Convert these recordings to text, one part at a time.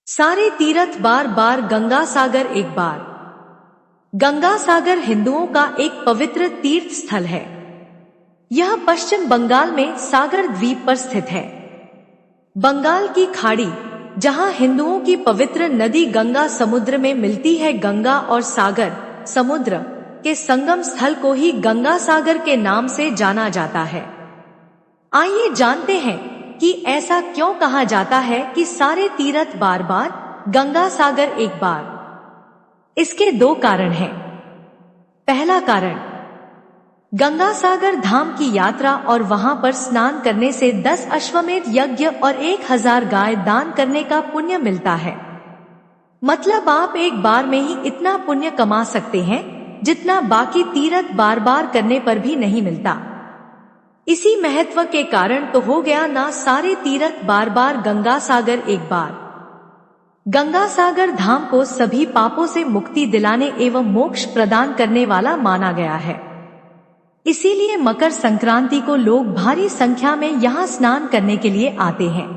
सारे तीर्थ बार बार, गंगा सागर एक बार। गंगा सागर हिंदुओं का एक पवित्र तीर्थ स्थल है। यह पश्चिम बंगाल में सागर द्वीप पर स्थित है। बंगाल की खाड़ी, जहां हिंदुओं की पवित्र नदी गंगा समुद्र में मिलती है, गंगा और सागर समुद्र के संगम स्थल को ही गंगा सागर के नाम से जाना जाता है। आइए जानते हैं कि ऐसा क्यों कहा जाता है कि सारे तीर्थ बार बार, गंगा सागर एक बार। इसके दो कारण हैं। पहला कारण, गंगा सागर धाम की यात्रा और वहां पर स्नान करने से 10 अश्वमेध यज्ञ और 1000 गाय दान करने का पुण्य मिलता है। मतलब आप एक बार में ही इतना पुण्य कमा सकते हैं जितना बाकी तीर्थ बार बार करने पर भी नहीं मिलता। इसी महत्व के कारण तो हो गया ना सारे तीर्थ बार बार, गंगा सागर एक बार। गंगा सागर धाम को सभी पापों से मुक्ति दिलाने एवं मोक्ष प्रदान करने वाला माना गया है। इसीलिए मकर संक्रांति को लोग भारी संख्या में यहाँ स्नान करने के लिए आते हैं।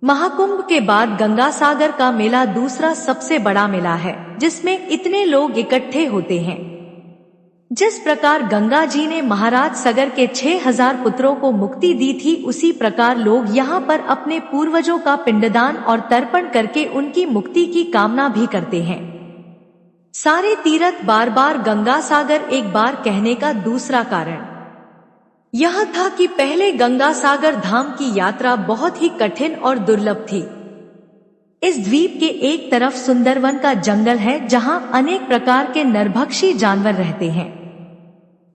महाकुंभ के बाद गंगा सागर का मेला दूसरा सबसे बड़ा मेला है जिसमें इतने लोग इकट्ठे होते हैं। जिस प्रकार गंगा जी ने महाराज सगर के 6000 पुत्रों को मुक्ति दी थी, उसी प्रकार लोग यहाँ पर अपने पूर्वजों का पिंडदान और तर्पण करके उनकी मुक्ति की कामना भी करते हैं। सारे तीर्थ बार बार, गंगा सागर एक बार कहने का दूसरा कारण यह था कि पहले गंगा सागर धाम की यात्रा बहुत ही कठिन और दुर्लभ थी। इस द्वीप के एक तरफ सुंदरवन का जंगल है जहां अनेक प्रकार के नरभक्षी जानवर रहते हैं।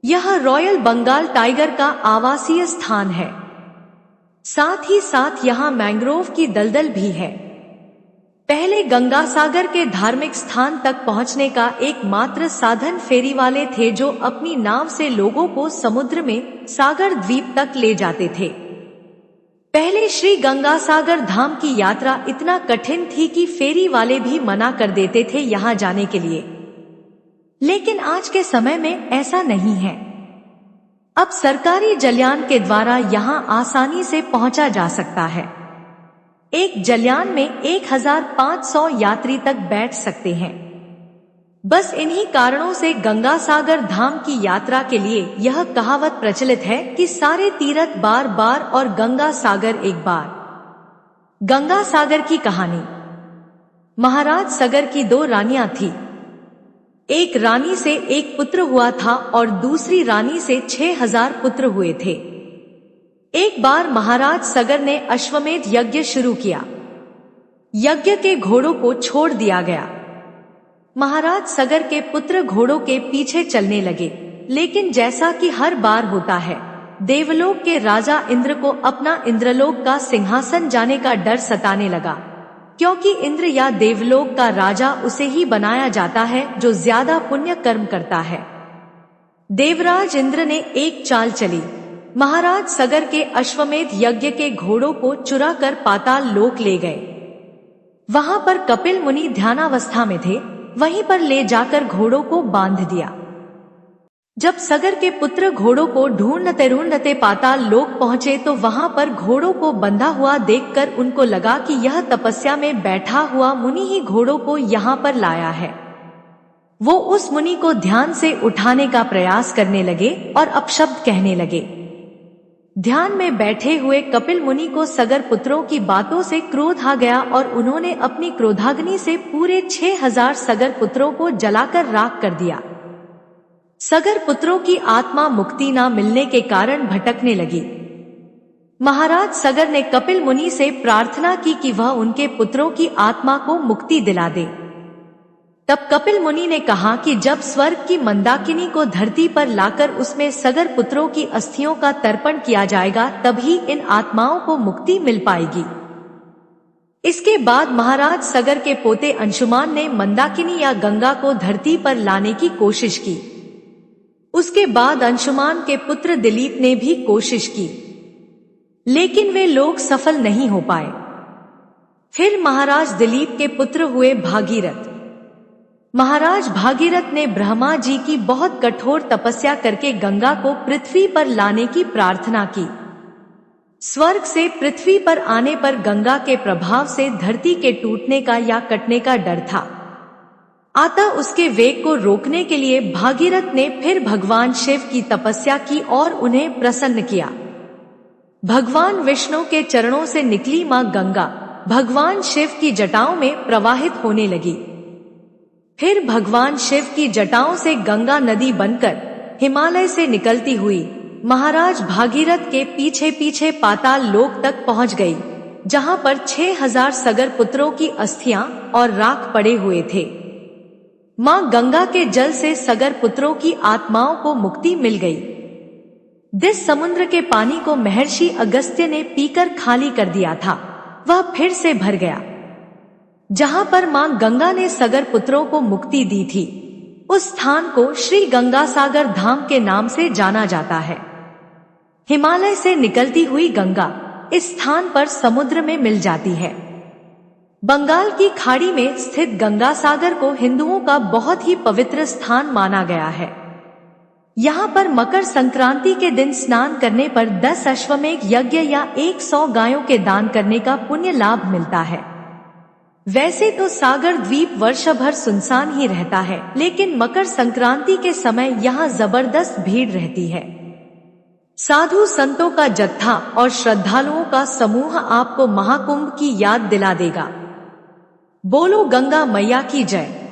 यह रॉयल बंगाल टाइगर का आवासीय स्थान है। साथ ही साथ यहाँ मैंग्रोव की दलदल भी है। पहले गंगा सागर के धार्मिक स्थान तक पहुँचने का एकमात्र साधन फेरी वाले थे, जो अपनी नाव से लोगों को समुद्र में सागर द्वीप तक ले जाते थे। पहले श्री गंगा सागर धाम की यात्रा इतना कठिन थी कि फेरी वाले भी मना कर देते थे यहाँ जाने के लिए। लेकिन आज के समय में ऐसा नहीं है। अब सरकारी जलयान के द्वारा यहाँ आसानी से पहुंचा जा सकता है। एक जलयान में 1500 यात्री तक बैठ सकते हैं। बस इन्हीं कारणों से गंगा सागर धाम की यात्रा के लिए यह कहावत प्रचलित है कि सारे तीर्थ बार बार और गंगा सागर एक बार। गंगा सागर की कहानी। महाराज सगर की 2 रानियां थी। एक रानी से एक पुत्र हुआ था और दूसरी रानी से 6000 पुत्र हुए थे। एक बार महाराज सगर ने अश्वमेध यज्ञ शुरू किया। यज्ञ के घोड़ों को छोड़ दिया गया। महाराज सगर के पुत्र घोड़ों के पीछे चलने लगे, लेकिन जैसा कि हर बार होता है, देवलोक के राजा इंद्र को अपना इंद्रलोक का सिंहासन जाने का डर सताने लगा, क्योंकि इंद्र या देवलोक का राजा उसे ही बनाया जाता है जो ज्यादा पुण्य कर्म करता है। देवराज इंद्र ने एक चाल चली। महाराज सगर के अश्वमेध यज्ञ के घोड़ों को चुरा कर पाताल लोक ले गए। वहां पर कपिल मुनि ध्यानावस्था में थे, वहीं पर ले जाकर घोड़ों को बांध दिया। जब सगर के पुत्र घोड़ों को ढूंढते पाताल लोक पहुंचे तो वहां पर घोड़ों को बंधा हुआ देखकर उनको लगा कि यह तपस्या में बैठा हुआ मुनि ही घोड़ों को यहाँ पर लाया है। वो उस मुनि को ध्यान से उठाने का प्रयास करने लगे और अपशब्द कहने लगे। ध्यान में बैठे हुए कपिल मुनि को सगर पुत्रों की बातों से क्रोध आ गया और उन्होंने अपनी क्रोधाग्नि से पूरे 6000 सगर पुत्रों को जलाकर राख कर दिया। सगर पुत्रों की आत्मा मुक्ति न मिलने के कारण भटकने लगी। महाराज सगर ने कपिल मुनि से प्रार्थना की कि वह उनके पुत्रों की आत्मा को मुक्ति दिला दे। तब कपिल मुनि ने कहा कि जब स्वर्ग की मंदाकिनी को धरती पर लाकर उसमें सगर पुत्रों की अस्थियों का तर्पण किया जाएगा, तभी इन आत्माओं को मुक्ति मिल पाएगी। इसके बाद महाराज सगर के पोते अंशुमान ने मंदाकिनी या गंगा को धरती पर लाने की कोशिश की। उसके बाद अंशुमान के पुत्र दिलीप ने भी कोशिश की, लेकिन वे लोग सफल नहीं हो पाए। फिर महाराज दिलीप के पुत्र हुए भागीरथ। महाराज भागीरथ ने ब्रह्मा जी की बहुत कठोर तपस्या करके गंगा को पृथ्वी पर लाने की प्रार्थना की। स्वर्ग से पृथ्वी पर आने पर गंगा के प्रभाव से धरती के टूटने का या कटने का डर था। अतः उसके वेग को रोकने के लिए भागीरथ ने फिर भगवान शिव की तपस्या की और उन्हें प्रसन्न किया। भगवान विष्णु के चरणों से निकली मां गंगा भगवान शिव की जटाओं में प्रवाहित होने लगी। फिर भगवान शिव की जटाओं से गंगा नदी बनकर हिमालय से निकलती हुई महाराज भागीरथ के पीछे पीछे पाताल लोक तक पहुंच गई, जहां पर 6000 सगर पुत्रों की अस्थियां और राख पड़े हुए थे। मां गंगा के जल से सगर पुत्रों की आत्माओं को मुक्ति मिल गई। जिस समुद्र के पानी को महर्षि अगस्त्य ने पीकर खाली कर दिया था, वह फिर से भर गया। जहां पर मां गंगा ने सगर पुत्रों को मुक्ति दी थी, उस स्थान को श्री गंगासागर धाम के नाम से जाना जाता है। हिमालय से निकलती हुई गंगा इस स्थान पर समुद्र में मिल जाती है। बंगाल की खाड़ी में स्थित गंगासागर को हिंदुओं का बहुत ही पवित्र स्थान माना गया है। यहाँ पर मकर संक्रांति के दिन स्नान करने पर 10 अश्वमेध यज्ञ या 100 गायों के दान करने का पुण्य लाभ मिलता है। वैसे तो सागर द्वीप वर्ष भर सुनसान ही रहता है, लेकिन मकर संक्रांति के समय यहाँ जबरदस्त भीड़ रहती है। साधु संतों का जत्था और श्रद्धालुओं का समूह आपको महाकुंभ की याद दिला देगा। बोलो गंगा मैया की जय।